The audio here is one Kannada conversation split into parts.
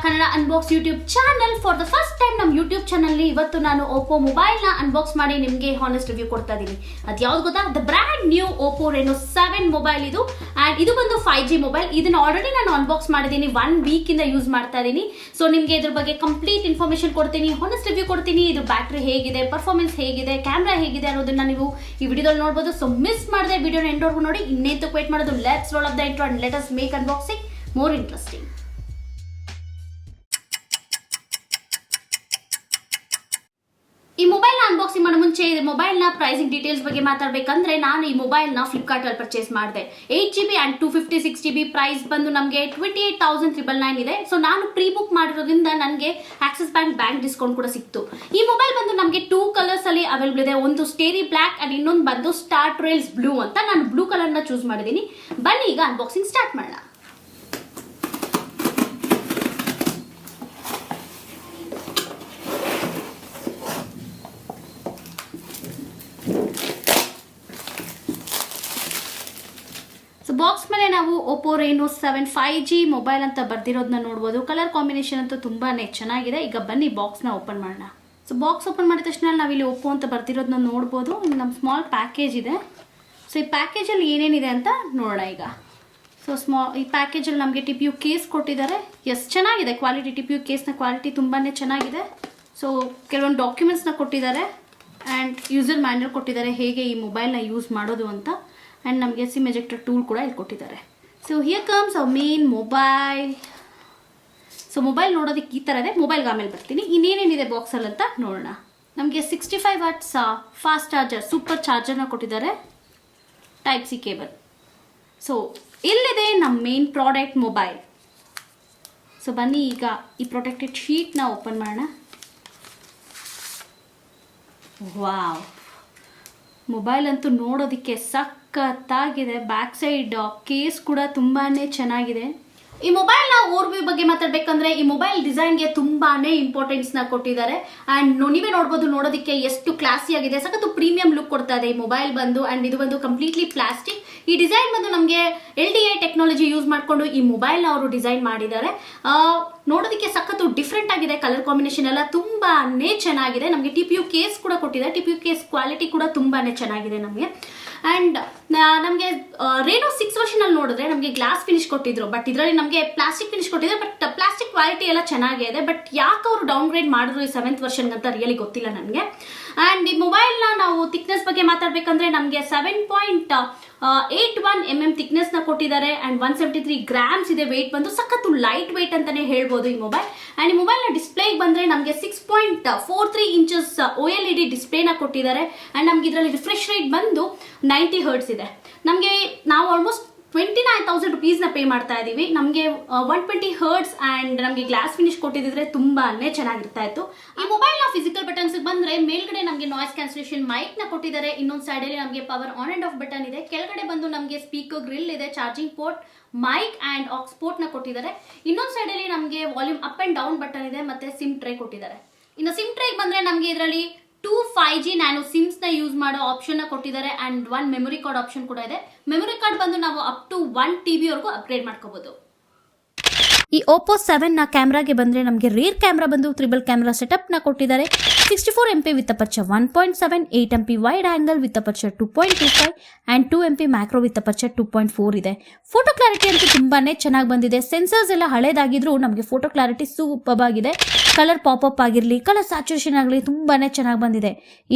Kannada unbox YouTube channel. For the first time ನಮ್ಮ ಯೂಟ್ಯೂಬ್ ಚಾನಲ್ ಇವತ್ತು ನಾನು ಓಪೋ ಮೊಬೈಲ್ ನ ಅನ್ಬಾಕ್ಸ್ ಮಾಡಿ ನಿಮಗೆ ಹಾನೆಸ್ಟ್ ರಿವ್ಯೂ ಕೊಡ್ತಾ ಇದ್ದೀನಿ. ಅದು ಯಾವ್ದು ಗೊತ್ತಾ? The brand new Oppo Reno7 mobile ಇದು. ಅಂಡ್ ಇದು ಬಂದು 5G ಮೊಬೈಲ್. ಇದನ್ನ ಆಲ್ರೆಡಿ ನಾನು ಅನ್ಬಾಕ್ಸ್ ಮಾಡಿದ್ದೀನಿ, 1 ವೀಕ್ ಇಂದ ಯೂಸ್ ಮಾಡ್ತಾ ಇದ್ದೀನಿ. ಸೊ ನಿಮಗೆ ಇದ್ರ ಬಗ್ಗೆ ಕಂಪ್ಲೀಟ್ ಇನ್ಫಾರ್ಮೇಶನ್ ಕೊಡ್ತೀನಿ, ಹಾನೆಸ್ಟ್ ರಿವ್ಯೂ ಕೊಡ್ತೀನಿ. ಇದು ಬ್ಯಾಟ್ರಿ ಹೇಗಿದೆ, ಪರ್ಫಾರ್ಮೆನ್ಸ್ ಹೇಗಿದೆ, ಕ್ಯಾಮ್ರಾ ಹೇಗಿದೆ ಅನ್ನೋದನ್ನ ನೀವು ಈ ವಿಡಿಯೋದಲ್ಲಿ ನೋಡಬಹುದು. ಸೊ ಮಿಸ್ ಮಾಡದೆ ವಿಡಿಯೋನ ಎಂಡ್ವರೆಗೂ ನೋಡಿ. ಇನ್ನೇಂತ ವೇಟ್ ಮಾಡೋದು, let's roll up the intro and let us make unboxing more interesting. ಈ ಮೊಬೈಲ್ ನ ಅನ್ಬಾಕ್ಸಿಂಗ್ ಮಾಡೋ ಮುಂಚೆ ಈ ಮೊಬೈಲ್ ನ ಪ್ರೈಸಿಂಗ್ ಡೀಟೇಲ್ಸ್ ಬಗ್ಗೆ ಮಾತಾಡಬೇಕಂದ್ರೆ, ನಾನು ಈ ಮೊಬೈಲ್ ನ ಫ್ಲಿಪ್ಕಾರ್ಟ್ ಅಲ್ಲಿ ಪರ್ಚೇಸ್ ಮಾಡಿದೆ. 8GB ಅಂಡ್ 256GB ಪ್ರೈಸ್ ಬಂದು ನಮಗೆ 28,999 ಇದೆ. ಸೊ ನಾನು ಪ್ರೀ ಬುಕ್ ಮಾಡಿರೋದ್ರಿಂದ ನನಗೆ ಆಕ್ಸಿಸ್ ಬ್ಯಾಂಕ್ ಡಿಸ್ಕೌಂಟ್ ಕೂಡ ಸಿಕ್ತು. ಈ ಮೊಬೈಲ್ ಬಂದು ನಮಗೆ 2 ಕಲರ್ಸ್ ಅಲ್ಲಿ ಅವೈಲೇಬಲ್ ಇದೆ. ಒಂದು ಸ್ಟೇರಿ ಬ್ಲಾಕ್ ಅಂಡ್ ಇನ್ನೊಂದು ಬಂದು ಸ್ಟಾರ್ ಟ್ರೇಲ್ಸ್ ಬ್ಲೂ ಅಂತ. ನಾನು ಬ್ಲೂ ಕಲರ್ ನ ಚೂಸ್ ಮಾಡಿದ್ದೀನಿ. ಬನ್ನಿ ಈಗ ಅನ್ಬಾಕ್ಸಿಂಗ್ ಸ್ಟಾರ್ಟ್ ಮಾಡೋಣ. ಬಾಕ್ಸ್ ಮೇಲೆ ನಾವು Oppo Reno7 5G ಮೊಬೈಲ್ ಅಂತ ಬರ್ದಿರೋದನ್ನ ನೋಡ್ಬೋದು. ಕಲರ್ ಕಾಂಬಿನೇಷನ್ ಅಂತೂ ತುಂಬಾನೇ ಚೆನ್ನಾಗಿದೆ. ಈಗ ಬನ್ನಿ ಬಾಕ್ಸ್ ನ ಓಪನ್ ಮಾಡೋಣ. ಸೊ ಬಾಕ್ಸ್ ಓಪನ್ ಮಾಡಿದ ತಕ್ಷಣ ನಾವಿಲ್ಲಿ Oppo ಅಂತ ಬರ್ದಿರೋದನ್ನ ನೋಡ್ಬೋದು. ನಮ್ಮ ಸ್ಮಾಲ್ ಪ್ಯಾಕೇಜ್ ಇದೆ. ಸೊ ಈ ಪ್ಯಾಕೇಜಲ್ಲಿ ಏನೇನಿದೆ ಅಂತ ನೋಡೋಣ ಈಗ. ಸೊ ಈ ಪ್ಯಾಕೇಜಲ್ಲಿ ನಮಗೆ TPU ಕೇಸ್ ಕೊಟ್ಟಿದ್ದಾರೆ. ಎಸ್, ಚೆನ್ನಾಗಿದೆ ಕ್ವಾಲಿಟಿ. TPU ಕೇಸ್ನ ಕ್ವಾಲಿಟಿ ತುಂಬಾನೇ ಚೆನ್ನಾಗಿದೆ. ಸೊ ಕೆಲವೊಂದು ಡಾಕ್ಯುಮೆಂಟ್ಸ್ನ ಕೊಟ್ಟಿದ್ದಾರೆ ಆ್ಯಂಡ್ ಯೂಸರ್ ಮ್ಯಾನ್ಯಲ್ ಕೊಟ್ಟಿದ್ದಾರೆ, ಹೇಗೆ ಈ ಮೊಬೈಲ್ನ ಯೂಸ್ ಮಾಡೋದು ಅಂತ. ಆ್ಯಂಡ್ ನಮಗೆ ಸಿಮ್ ಎಜೆಕ್ಟರ್ ಟೂಲ್ ಕೂಡ ಇಲ್ಲಿ ಕೊಟ್ಟಿದ್ದಾರೆ. So here comes hour main mobile. So mobile ನೋಡೋದಕ್ಕೆ ಈ ಥರ ಇದೆ. ಮೊಬೈಲ್ಗೆ ಆಮೇಲೆ ಬರ್ತೀನಿ. ಇನ್ನೇನೇನಿದೆ ಬಾಕ್ಸಲ್ಲಿ ಅಂತ ನೋಡೋಣ. ನಮಗೆ 65 ವಾಟ್ಸ್ ಫಾಸ್ಟ್ ಚಾರ್ಜರ್, ಸೂಪರ್ ಚಾರ್ಜರ್ನ ಕೊಟ್ಟಿದ್ದಾರೆ. Type C cable. ಸೊ ಇಲ್ಲಿದೆ ನಮ್ಮ ಮೇನ್ ಪ್ರಾಡಕ್ಟ್ ಮೊಬೈಲ್. ಸೊ ಬನ್ನಿ ಈಗ ಈ ಪ್ರೊಟೆಕ್ಟೆಡ್ ಶೀಟ್ನ ಓಪನ್ ಮಾಡೋಣ. ವಾವ್, ಮೊಬೈಲ್ ಅಂತೂ ನೋಡೋದಕ್ಕೆ ಸಖತ್ತಾಗಿದೆ. ಬ್ಯಾಕ್ ಸೈಡ್ ಕೇಸ್ ಕೂಡ ತುಂಬಾನೇ ಚೆನ್ನಾಗಿದೆ. ಈ ಮೊಬೈಲ್ನ ಓವರ್ವ್ಯೂ ಬಗ್ಗೆ ಮಾತಾಡ್ಬೇಕಂದ್ರೆ, ಈ ಮೊಬೈಲ್ ಡಿಸೈನ್ಗೆ ತುಂಬಾನೇ ಇಂಪಾರ್ಟೆನ್ಸ್ ನ ಕೊಟ್ಟಿದ್ದಾರೆ. ಅಂಡ್ ನೀವೇ ನೋಡ್ಬೋದು, ನೋಡೋದಕ್ಕೆ ಎಷ್ಟು ಕ್ಲಾಸಿ ಆಗಿದೆ. ಸಖತ್ತು ಪ್ರೀಮಿಯಂ ಲುಕ್ ಕೊಡ್ತಾ ಇದೆ ಈ ಮೊಬೈಲ್ ಬಂದು. ಅಂಡ್ ಇದು ಬಂದು ಕಂಪ್ಲೀಟ್ಲಿ ಪ್ಲಾಸ್ಟಿಕ್. ಈ ಡಿಸೈನ್ ಬಂದು ನಮಗೆ LDA ಟೆಕ್ನಾಲಜಿ ಯೂಸ್ ಮಾಡಿಕೊಂಡು ಈ ಮೊಬೈಲ್ನ ಅವರು ಡಿಸೈನ್ ಮಾಡಿದ್ದಾರೆ. ನೋಡೋದಕ್ಕೆ ಸಖತ್ತು ಡಿಫ್ರೆಂಟ್ ಆಗಿದೆ. ಕಲರ್ ಕಾಂಬಿನೇಷನ್ ಎಲ್ಲ ತುಂಬಾನೇ ಚೆನ್ನಾಗಿದೆ. ನಮಗೆ TPU ಕೇಸ್ ಕೂಡ ಕೊಟ್ಟಿದ್ದಾರೆ. TPU ಕೇಸ್ ಕ್ವಾಲಿಟಿ ಕೂಡ ತುಂಬಾನೇ ಚೆನ್ನಾಗಿದೆ ನಮಗೆ. ಅಂಡ್ ನಮಗೆ Reno 6 ವರ್ಷನ್ ಅಲ್ಲಿ ನೋಡಿದ್ರೆ ನಮಗೆ ಗ್ಲಾಸ್ ಫಿನಿಶ್ ಕೊಟ್ಟಿದ್ರು, ಬಟ್ ಇದರಲ್ಲಿ ನಮಗೆ ಪ್ಲಾಸ್ಟಿಕ್ ಫಿನಿಶ್ ಕೊಟ್ಟಿದ್ದಾರೆ. ಬಟ್ ಪ್ಲಾಸ್ಟಿಕ್ ಕ್ವಾಲಿಟಿ ಎಲ್ಲ ಚೆನ್ನಾಗಿದೆ. ಬಟ್ ಯಾಕೆ ಅವರು ಡೌನ್ ಗ್ರೇಡ್ ಮಾಡಿದ್ರು ಈ 7th ವರ್ಷನ್ ಅಂತ ರಿಯಲಿ ಗೊತ್ತಿಲ್ಲ ನನಗೆ. ಅಂಡ್ ಈ ಮೊಬೈಲ್ನ ನಾವು ಥಿಕ್ನೆಸ್ ಬಗ್ಗೆ ಮಾತಾಡ್ಬೇಕಂದ್ರೆ, ನಮಗೆ 7.81 mm ಥಿಕ್ನೆಸ್ ನ ಕೊಟ್ಟಿದ್ದಾರೆ. ಅಂಡ್ 173 ಗ್ರಾಮ್ಸ್ ಇದೆ. ವೇಟ್ ಬಂದು ಸಖತ್ತು ಲೈಟ್ ವೇಟ್ ಅಂತಾನೆ ಹೇಳ್ಬೋದು ಈ ಮೊಬೈಲ್. ಅಂಡ್ ಈ ಮೊಬೈಲ್ ನ ಡಿಸ್ಪ್ಲೇ ಬಂದ್ರೆ ನಮಗೆ 6.43 ಇಂಚಸ್ OLED ಡಿಸ್ಪ್ಲೇನ ಕೊಟ್ಟಿದ್ದಾರೆ. ಅಂಡ್ ನಮ್ಗೆ ಇದರಲ್ಲಿ ರಿಫ್ರೆಶ್ ರೇಟ್ ಬಂದು 90 Hz ಇದೆ. ನಮಗೆ ನಾವು ಆಲ್ಮೋಸ್ಟ್ 29,000 rupees ನ ಪೇ ಮಾಡ್ತಾ ಇದೀವಿ. ನಮಗೆ 120 Hz ಅಂಡ್ ನಮಗೆ ಗ್ಲಾಸ್ ಫಿನಿಶ್ ಕೊಟ್ಟಿದ್ರೆ ತುಂಬಾನೇ ಚೆನ್ನಾಗಿರ್ತಾ ಇತ್ತು. ಈ ಮೊಬೈಲ್ ನ ಫಿಸಿಕಲ್ ಬಟನ್ಸ್ ಬಂದ್ರೆ, ಮೇಲ್ಗಡೆ ನಮಗೆ ನಾಯ್ಸ್ ಕ್ಯಾನ್ಸಲೇಷನ್ ಮೈಕ್ ನ ಕೊಟ್ಟಿದ್ದಾರೆ. ಇನ್ನೊಂದು ಸೈಡ್ ಅಲ್ಲಿ ನಮಗೆ power on and off button ಇದೆ. ಕೆಳಗಡೆ ಬಂದು ನಮಗೆ ಸ್ಪೀಕರ್ ಗ್ರಿಲ್ ಇದೆ, charging port, mic and aux port ನ ಕೊಟ್ಟಿದ್ದಾರೆ. ಇನ್ನೊಂದು ಸೈಡ್ ಅಲ್ಲಿ ನಮಗೆ volume up and down button ಇದೆ, ಮತ್ತೆ ಸಿಮ್ ಟ್ರೇ ಕೊಟ್ಟಿದ್ದಾರೆ. ಇನ್ನು ಸಿಮ್ ಟ್ರೇ ಬಂದ್ರೆ ನಮಗೆ ಇದರಲ್ಲಿ 2 5G ನ್ಯಾನೋ ಸಿಮ್ಸ್ ನ ಯೂಸ್ ಮಾಡೋ ಆಪ್ಷನ್ ನ ಕೊಟ್ಟಿದ್ದಾರೆ. ಅಂಡ್ 1 ಮೆಮೊರಿ ಕಾರ್ಡ್ ಆಪ್ಷನ್ ಕೂಡ ಇದೆ. ಮೆಮೊರಿ ಕಾರ್ಡ್ ಬಂದು ನಾವು ಅಪ್ ಟು 1 TB ವರೆಗೂ ಅಪ್ಗ್ರೇಡ್ ಮಾಡ್ಕೋಬಹುದು. ಈ Oppo 7 ನ ಕ್ಯಾಮ್ರಾಗೆ ಬಂದ್ರೆ ನಮಗೆ ರೇರ್ ಕ್ಯಾಮ್ರಾ ಬಂದು ಟ್ರಿಬಲ್ ಕ್ಯಾಮ್ರಾ ಸೆಟಪ್ ನ ಕೊಟ್ಟಿದ್ದಾರೆ. 64 MP with aperture 1.7, 8 MP wide angle with aperture 2.25 and 2 MP macro with aperture 2.4 ಇದೆ. ಫೋಟೋ ಕ್ಲಾರಿಟಿ ಅಂತೂ ತುಂಬಾನೇ ಚೆನ್ನಾಗಿ ಬಂದಿದೆ. ಸೆನ್ಸರ್ಸ್ ಎಲ್ಲ ಹಳೇದಾಗಿದ್ರು ನಮಗೆ ಫೋಟೋ ಕ್ಲಾರಿಟಿ ಸೂಪರ್ ಆಗಿದೆ. ಕಲರ್ ಪಾಪ್ ಆಗಿರಲಿ, ಕಲರ್ ಸ್ಯಾಚುರೇಷನ್ ಆಗಲಿ ತುಂಬಾನೇ ಚೆನ್ನಾಗಿ ಬಂದಿದೆ.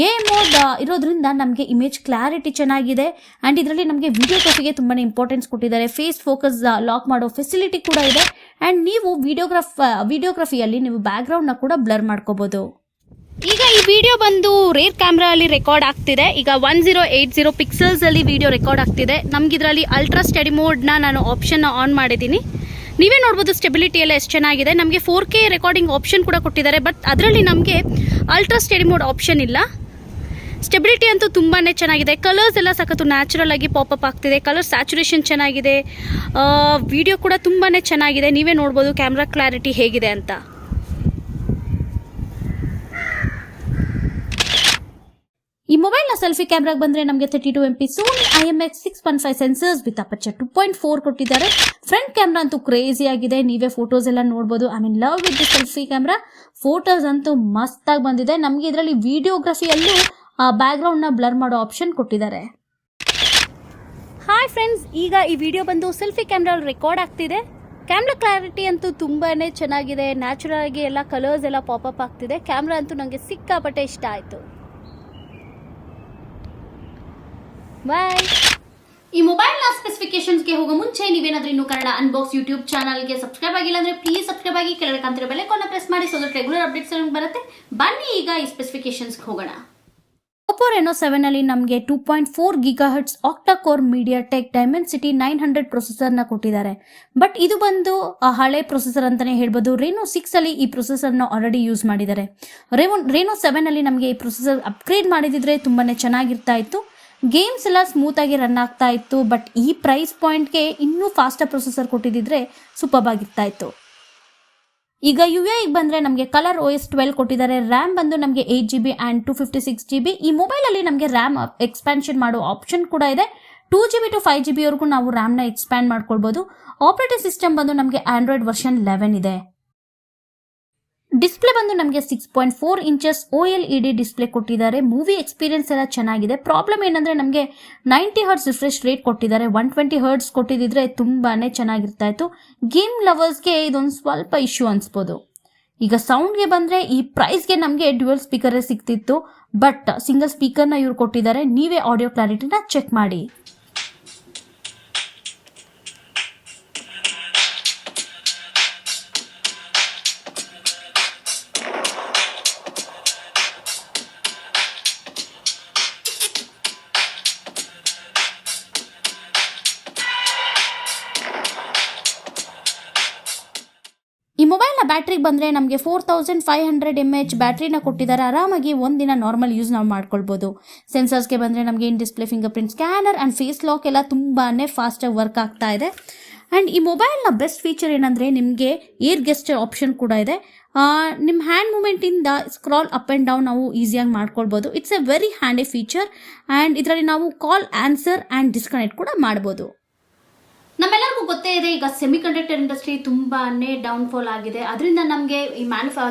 AMOLED ಇರೋದ್ರಿಂದ ನಮಗೆ ಇಮೇಜ್ ಕ್ಲಾರಿಟಿ ಚೆನ್ನಾಗಿದೆ. ಅಂಡ್ ಇದರಲ್ಲಿ ನಮಗೆ ವಿಡಿಯೋಗ್ರಫಿಗೆ ತುಂಬಾನೇ ಇಂಪಾರ್ಟೆನ್ಸ್ ಕೊಟ್ಟಿದ್ದಾರೆ. ಫೇಸ್ ಫೋಕಸ್ ಲಾಕ್ ಮಾಡೋ ಫೆಸಿಲಿಟಿ ಕೂಡ ಇದೆ. ಅಂಡ್ ನೀವು ವಿಡಿಯೋಗ್ರಫಿಯಲ್ಲಿ ನೀವು ಬ್ಯಾಕ್ ಗ್ರೌಂಡ್ ನ ಕೂಡ ಬ್ಲರ್ ಮಾಡ್ಕೋಬಹುದು. ಈಗ ಈ ವಿಡಿಯೋ ಬಂದು ರೇರ್ ಕ್ಯಾಮ್ರಾ ಅಲ್ಲಿ ರೆಕಾರ್ಡ್ ಆಗ್ತಿದೆ. ಈಗ 1080 ಪಿಕ್ಸೆಲ್ಸ್ ಅಲ್ಲಿ ವಿಡಿಯೋ ರೆಕಾರ್ಡ್ ಆಗ್ತಿದೆ. ನಮ್ಗೆ ಇದರಲ್ಲಿ ಅಲ್ಟ್ರಾ ಸ್ಟಡಿ ಮೋಡ್ ನಾನು ಆಪ್ಷನ್ ಆನ್ ಮಾಡಿದ್ದೀನಿ. ನೀವೇ ನೋಡ್ಬೋದು ಸ್ಟೆಬಿಲಿಟಿ ಎಲ್ಲ ಎಷ್ಟು ಚೆನ್ನಾಗಿದೆ. ನಮಗೆ 4K ರೆಕಾರ್ಡಿಂಗ್ ಆಪ್ಷನ್ ಕೂಡ ಕೊಟ್ಟಿದ್ದಾರೆ. ಬಟ್ ಅದರಲ್ಲಿ ನಮಗೆ ಅಲ್ಟ್ರಾ ಸ್ಟಡಿ ಮೋಡ್ ಆಪ್ಷನ್ ಇಲ್ಲ. ಸ್ಟೆಬಿಲಿಟಿ ಅಂತೂ ತುಂಬಾನೇ ಚೆನ್ನಾಗಿದೆ. ಕಲರ್ಸ್ ಎಲ್ಲ ಸಖತ್ತು ನ್ಯಾಚುರಲ್ ಆಗಿ ಪಾಪಪ್ ಆಗ್ತಿದೆ. ಕಲರ್ ಸ್ಯಾಚುರೇಷನ್ ಚೆನ್ನಾಗಿದೆ. ವಿಡಿಯೋ ಕೂಡ ತುಂಬಾನೇ ಚೆನ್ನಾಗಿದೆ. ನೀವೇ ನೋಡ್ಬೋದು ಕ್ಯಾಮ್ರಾ ಕ್ಲಾರಿಟಿ ಹೇಗಿದೆ ಅಂತ. ಈ ಮೊಬೈಲ್ನ ಸೆಲ್ಫಿ ಕ್ಯಾಮ್ರಾಗೆ ಬಂದ್ರೆ ನಮಗೆ 32 MP Sony IMX 6.5 sensors with aperture 2.4 ಕೊಟ್ಟಿದ್ದಾರೆ. ಫ್ರಂಟ್ ಕ್ಯಾಮ್ರಾ ಅಂತೂ ಕ್ರೇಜಿ ಆಗಿದೆ, ನೀವೇ ಫೋಟೋಸ್ ಎಲ್ಲ ನೋಡಬಹುದು. I mean love with the selfie camera. Photos ಅಂತೂ ಮಸ್ತ್ ಆಗಿ ಬಂದಿದೆ. ನಮಗೆ ಇದರಲ್ಲಿ ವಿಡಿಯೋಗ್ರಫಿಯಲ್ಲೂ ಬ್ಯಾಕ್ ಗ್ರೌಂಡ್ ನ ಬ್ಲರ್ ಮಾಡೋ ಆಪ್ಷನ್ ಕೊಟ್ಟಿದ್ದಾರೆ. ಹಾಯ್ ಫ್ರೆಂಡ್ಸ್, ಈಗ ಈ ವಿಡಿಯೋ ಬಂದು ಸೆಲ್ಫಿ ಕ್ಯಾಮ್ರಾ ರೆಕಾರ್ಡ್ ಆಗ್ತಿದೆ. ಕ್ಯಾಮ್ರಾ ಕ್ಲಾರಿಟಿ ಅಂತೂ ತುಂಬಾನೇ ಚೆನ್ನಾಗಿದೆ. ನ್ಯಾಚುರಲ್ ಆಗಿ ಎಲ್ಲ ಕಲರ್ಸ್ ಎಲ್ಲ ಪಾಪಪ್ ಆಗ್ತಿದೆ. ಕ್ಯಾಮ್ರಾ ಅಂತೂ ನನಗೆ ಸಿಕ್ಕಾಪಟ್ಟೆ ಇಷ್ಟ ಆಯಿತು. ಬಾಯ್. ಈ ಮೊಬೈಲ್ನ ಸ್ಪೆಸಿಫಿಕೇಶನ್ಸ್ಗೆ ಹೋಗೋ ಮುಂಚೆ ನೀವೇನಾದ್ರೂ ಇನ್ನು ಕನ್ನಡ ಅನ್ಬಾಕ್ಸ್ ಯೂಟ್ಯೂಬ್ ಚಾನಲ್ಗೆ ಸಬ್ಸ್ಕ್ರೈಬ್ ಆಗಿಲ್ಲ ಅಂದ್ರೆ ಪ್ಲೀಸ್ ಸಬ್ಸ್ಕ್ರೈಬ್ ಆಗಿ, ಕೆಳಗಡೆ ಕಾಣ್ತಿರೋ ಬೆಲ್ ಐಕಾನ್ ಪ್ರೆಸ್ ಮಾಡಿ ಸೊ ದಟ್ ರೆಗ್ಯುಲರ್ ಅಪ್ಡೇಟ್ಸ್ ಬರುತ್ತೆ. ಬನ್ನಿ ಈಗ ಈ ಸ್ಪೆಸಿಫಿಕೇಶನ್ಸ್ಗೆ ಹೋಗೋಣ. Oppo Reno7 ಅಲ್ಲಿ ನಮಗೆ 2.4 GHz Octa-core MediaTek Dimensity 900 processor ನ ಕೊಟ್ಟಿದ್ದಾರೆ. ಬಟ್ ಇದು ಬಂದು ಹಳೆ ಪ್ರೊಸೆಸರ್ ಅಂತಾನೆ ಹೇಳ್ಬೋದು. Reno 6 ಅಲ್ಲಿ ಈ ಪ್ರೊಸೆಸರ್ ನ ಆಲ್ರೆಡಿ ಯೂಸ್ ಮಾಡಿದ್ದಾರೆ. Reno 7 ಅಲ್ಲಿ ನಮಗೆ ಈ ಪ್ರೊಸೆಸರ್ ಅಪ್ಗ್ರೇಡ್ ಮಾಡಿದಿದ್ರೆ ತುಂಬಾನೇ ಚೆನ್ನಾಗಿರ್ತಾ ಇತ್ತು. ಗೇಮ್ಸ್ ಎಲ್ಲ ಸ್ಮೂತ್ ಆಗಿ ರನ್ ಆಗ್ತಾ ಇತ್ತು. ಬಟ್ ಈ ಪ್ರೈಸ್ ಪಾಯಿಂಟ್ಗೆ ಇನ್ನೂ ಫಾಸ್ಟರ್ ಪ್ರೊಸೆಸರ್ ಕೊಟ್ಟಿದ್ರೆ ಸೂಪರ್ ಆಗಿರ್ತಾ ಇತ್ತು. ಈಗ UI ಬಂದ್ರೆ ನಮಗೆ ಕಲರ್ OS 12 ಕೊಟ್ಟಿದ್ದಾರೆ. ರ್ಯಾಮ್ ಬಂದು ನಮಗೆ 8GB ಆ್ಯಂಡ್ 256GB. ಈ ಮೊಬೈಲ್ ಅಲ್ಲಿ ನಮಗೆ ರ್ಯಾಮ್ ಎಕ್ಸ್ಪಾನ್ಷನ್ ಮಾಡೋ ಆಪ್ಷನ್ ಕೂಡ ಇದೆ. 2GB to 5GB ವರೆಗೂ ನಾವು ರ್ಯಾಮ್ ನ ಎಕ್ಸ್ಪ್ಯಾಂಡ್ ಮಾಡ್ಕೊಳ್ಬಹುದು. ಆಪರೇಟಿಂಗ್ ಸಿಸ್ಟಮ್ ಬಂದು ನಮಗೆ ಆಂಡ್ರಾಯ್ಡ್ ವರ್ಷನ್ 11 ಇದೆ. ಡಿಸ್ಪ್ಲೇ ಬಂದು ನಮಗೆ 6.4 ಇಂಚಸ್ OLED ಡಿಸ್ಪ್ಲೇ ಕೊಟ್ಟಿದ್ದಾರೆ. ಮೂವಿ ಎಕ್ಸ್ಪೀರಿಯನ್ಸ್ ಎಲ್ಲ ಚೆನ್ನಾಗಿದೆ. ಪ್ರಾಬ್ಲಮ್ ಏನಂದ್ರೆ ನಮಗೆ 90 Hz ರಿಫ್ರೆಶ್ ರೇಟ್ ಕೊಟ್ಟಿದ್ದಾರೆ. 120 Hz ಕೊಟ್ಟಿದ್ರೆ ತುಂಬಾನೇ ಚೆನ್ನಾಗಿರ್ತಾ ಇತ್ತು. ಗೇಮ್ ಲವರ್ಸ್ಗೆ ಇದೊಂದು ಸ್ವಲ್ಪ ಇಶ್ಯೂ ಅನ್ಸ್ಬೋದು. ಈಗ ಸೌಂಡ್ಗೆ ಬಂದ್ರೆ ಈ ಪ್ರೈಸ್ಗೆ ನಮಗೆ ಡ್ಯುಯಲ್ ಸ್ಪೀಕರ್ ಸಿಗ್ತಿತ್ತು. ಬಟ್ ಸಿಂಗಲ್ ಸ್ಪೀಕರ್ನ ಇವ್ರು ಕೊಟ್ಟಿದ್ದಾರೆ. ನೀವೇ ಆಡಿಯೋ ಕ್ಲಾರಿಟಿನ ಚೆಕ್ ಮಾಡಿ. ಈ ಮೊಬೈಲ್ನ ಬ್ಯಾಟ್ರಿಗೆ ಬಂದರೆ ನಮಗೆ 4500 mAh ಬ್ಯಾಟ್ರಿನ ಕೊಟ್ಟಿದ್ದಾರೆ. ಆರಾಮಾಗಿ ಒಂದಿನ ನಾರ್ಮಲ್ ಯೂಸ್ ನಾವು ಮಾಡ್ಕೊಳ್ಬೋದು. ಸೆನ್ಸರ್ಸ್ಗೆ ಬಂದರೆ ನಮಗೆ in display fingerprint scanner and face lock ಎಲ್ಲ ತುಂಬಾ ಫಾಸ್ಟಾಗಿ ವರ್ಕ್ ಆಗ್ತಾ ಇದೆ. ಆ್ಯಂಡ್ ಈ ಮೊಬೈಲ್ನ ಬೆಸ್ಟ್ ಫೀಚರ್ ಏನಂದರೆ ನಿಮಗೆ ಏರ್ ಗೆಸ್ಚರ್ ಆಪ್ಷನ್ ಕೂಡ ಇದೆ. ನಿಮ್ಮ ಹ್ಯಾಂಡ್ ಮೂಮೆಂಟಿಂದ ಸ್ಕ್ರಾಲ್ ಅಪ್ ಆ್ಯಂಡ್ ಡೌನ್ ನಾವು ಈಸಿಯಾಗಿ ಮಾಡ್ಕೊಳ್ಬೋದು. It's a very handy feature. And ಇದರಲ್ಲಿ ನಾವು ಕಾಲ್ ಆನ್ಸರ್ ಆ್ಯಂಡ್ ಡಿಸ್ಕನೆಕ್ಟ್ ಕೂಡ ಮಾಡ್ಬೋದು. ನಮ್ಮೆಲ್ಲರಿಗೂ ಗೊತ್ತೇ ಇದೆ, ಈಗ ಸೆಮಿಕಂಡಕ್ಟರ್ ಇಂಡಸ್ಟ್ರಿ ತುಂಬಾನೇ ಡೌನ್ಫಾಲ್ ಆಗಿದೆ. ಅದರಿಂದ ನಮಗೆ ಈ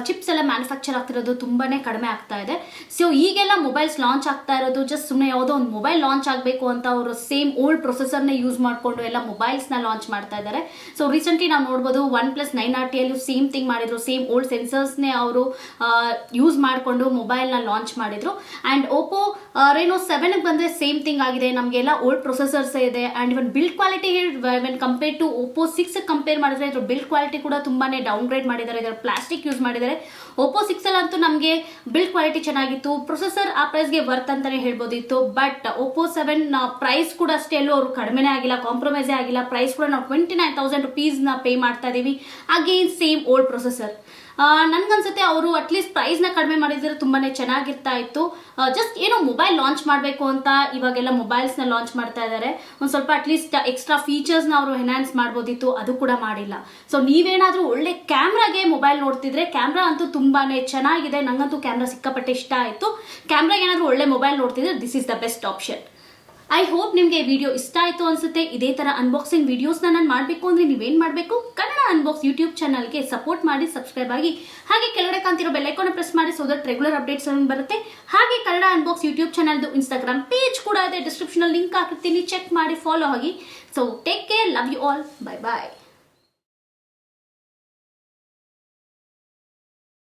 ಚಿಪ್ಸ್ ಎಲ್ಲ ಮ್ಯಾನುಫ್ಯಾಕ್ಚರ್ ಆಗ್ತಿರೋದು ತುಂಬಾನೇ ಕಡಿಮೆ ಆಗ್ತಾ ಇದೆ. ಸೊ ಈಗೆಲ್ಲ ಮೊಬೈಲ್ಸ್ ಲಾಂಚ್ ಆಗ್ತಾ ಇರೋದು ಜಸ್ಟ್ ಸುಮ್ಮನೆ ಯಾವುದೋ ಒಂದು ಮೊಬೈಲ್ ಲಾಂಚ್ ಆಗಬೇಕು ಅಂತ ಅವರು ಸೇಮ್ ಓಲ್ಡ್ ಪ್ರೊಸೆಸರ್ನೇ ಯೂಸ್ ಮಾಡಿಕೊಂಡು ಎಲ್ಲ ಮೊಬೈಲ್ಸ್ನ ಲಾಂಚ್ ಮಾಡ್ತಾ ಇದ್ದಾರೆ. ಸೊ ರೀಸೆಂಟ್ಲಿ ನಾವು ನೋಡ್ಬೋದು OnePlus 9RT ಅಲ್ಲೂ ಸೇಮ್ ಥಿಂಗ್ ಮಾಡಿದ್ರು. ಸೇಮ್ ಓಲ್ಡ್ ಸೆನ್ಸರ್ಸ್ನೇ ಅವರು ಯೂಸ್ ಮಾಡಿಕೊಂಡು ಮೊಬೈಲ್ನ ಲಾಂಚ್ ಮಾಡಿದ್ರು. ಆ್ಯಂಡ್ Oppo Reno 7 ಬಂದರೆ ಸೇಮ್ ಥಿಂಗ್ ಆಗಿದೆ. ನಮಗೆಲ್ಲ ಓಲ್ಡ್ ಪ್ರೊಸೆಸರ್ಸ್ ಇದೆ. And even build quality when compare to Oppo 6 compare ಮಾಡಿದ್ರೆ ಇದ್ರ ಬಿಲ್ಡ್ ಕ್ವಾಲಿಟಿ ಕೂಡ ತುಂಬಾನೇ ಡೌನ್ ಗ್ರೇಡ್ ಮಾಡಿದ್ದಾರೆ. ಇದರ ಪ್ಲಾಸ್ಟಿಕ್ ಯೂಸ್ ಮಾಡಿದ್ದಾರೆ. Oppo 6 ಅಲ್ಲಂತೂ ನಮಗೆ ಬಿಲ್ಡ್ ಕ್ವಾಲಿಟಿ ಚೆನ್ನಾಗಿತ್ತು. ಪ್ರೊಸೆಸರ್ ಆ ಪ್ರೈಸ್ಗೆ ವರ್ತ್ ಅಂತಾನೆ ಹೇಳ್ಬೋದಿತ್ತು. ಬಟ್ Oppo 7 ಪ್ರೈಸ್ ಕೂಡ ಅಷ್ಟೇ ಎಲ್ಲೂ ಅವರು ಕಡಿಮೆನೇ ಆಗಿಲ್ಲ, ಕಾಂಪ್ರಮೈಸೇ ಆಗಿಲ್ಲ. ಪ್ರೈಸ್ ಕೂಡ ನಾವು 29,000 rupeesನ ಪೇ ಮಾಡ್ತಾ ಇದೀವಿ. Again same old processor. ನನ್ಗನ್ಸುತ್ತೆ ಅವರು ಅಟ್ಲೀಸ್ಟ್ ಪ್ರೈಸ್ನ ಕಡಿಮೆ ಮಾಡಿದ್ರೆ ತುಂಬಾನೇ ಚೆನ್ನಾಗಿರ್ತಾ ಇತ್ತು. ಜಸ್ಟ್ ಏನೋ ಮೊಬೈಲ್ ಲಾಂಚ್ ಮಾಡಬೇಕು ಅಂತ ಇವಾಗೆಲ್ಲ ಮೊಬೈಲ್ಸ್ನ ಲಾಂಚ್ ಮಾಡ್ತಾ ಇದ್ದಾರೆ. ಒಂದು ಸ್ವಲ್ಪ ಅಟ್ಲೀಸ್ಟ್ ಎಕ್ಸ್ಟ್ರಾ ಫೀಚರ್ಸ್ನ ಅವರು ಎನ್ಹಾನ್ಸ್ ಮಾಡ್ಬೋದಿತ್ತು, ಅದು ಕೂಡ ಮಾಡಿಲ್ಲ. ಸೊ ನೀವೇನಾದರೂ ಒಳ್ಳೆ ಕ್ಯಾಮ್ರಾಗೆ ಮೊಬೈಲ್ ನೋಡ್ತಿದ್ರೆ ಕ್ಯಾಮ್ರಾ ಅಂತೂ ತುಂಬಾನೇ ಚೆನ್ನಾಗಿದೆ. ನಂಗಂತೂ ಕ್ಯಾಮ್ರಾ ಸಿಕ್ಕಾಪಟ್ಟೆ ಇಷ್ಟ ಆಯಿತು. ಕ್ಯಾಮ್ರಾಗೆ ಏನಾದರೂ ಒಳ್ಳೆ ಮೊಬೈಲ್ ನೋಡ್ತಿದ್ರೆ this is the best option. I hope ನಿಮಗೆ ವಿಡಿಯೋ ಇಷ್ಟ ಆಯಿತು ಅನ್ಸುತ್ತೆ. ಇದೇ ಥರ ಅನ್ಬಾಕ್ಸಿಂಗ್ ವಿಡಿಯೋಸ್ನ ನಾನು ಮಾಡಬೇಕು ಅಂದರೆ ನೀವೇನು ಮಾಡಬೇಕು, ಕನ್ನಡ ಅನ್ಬಾಕ್ಸ್ ಯೂಟ್ಯೂಬ್ ಚಾನಲ್ಗೆ ಸಪೋರ್ಟ್ ಮಾಡಿ, ಸಬ್ಸ್ಕ್ರೈಬ್ ಆಗಿ, ಹಾಗೆ ಕೆಳಗಡೆ ಕಾಣ್ತಿರೋ ಬೆಲ್ ಐಕಾನ್ ಪ್ರೆಸ್ ಮಾಡಿ ಸೊ ದಟ್ ರೆಗ್ಯುಲರ್ ಅಪ್ಡೇಟ್ಸ್ ಬರುತ್ತೆ. ಹಾಗೆ ಕನ್ನಡ ಅನ್ಬಾಕ್ಸ್ ಯೂಟ್ಯೂಬ್ ಚಾನಲ್ದು ಇನ್ಸ್ಟಾಗ್ರಾಮ್ ಪೇಜ್ ಕೂಡ ಇದೆ, ಡಿಸ್ಕ್ರಿಪ್ಷನಲ್ಲಿ ಲಿಂಕ್ ಹಾಕಿರ್ತೀನಿ, ಚೆಕ್ ಮಾಡಿ, ಫಾಲೋ ಆಗಿ. So take care, love you all, bye bye.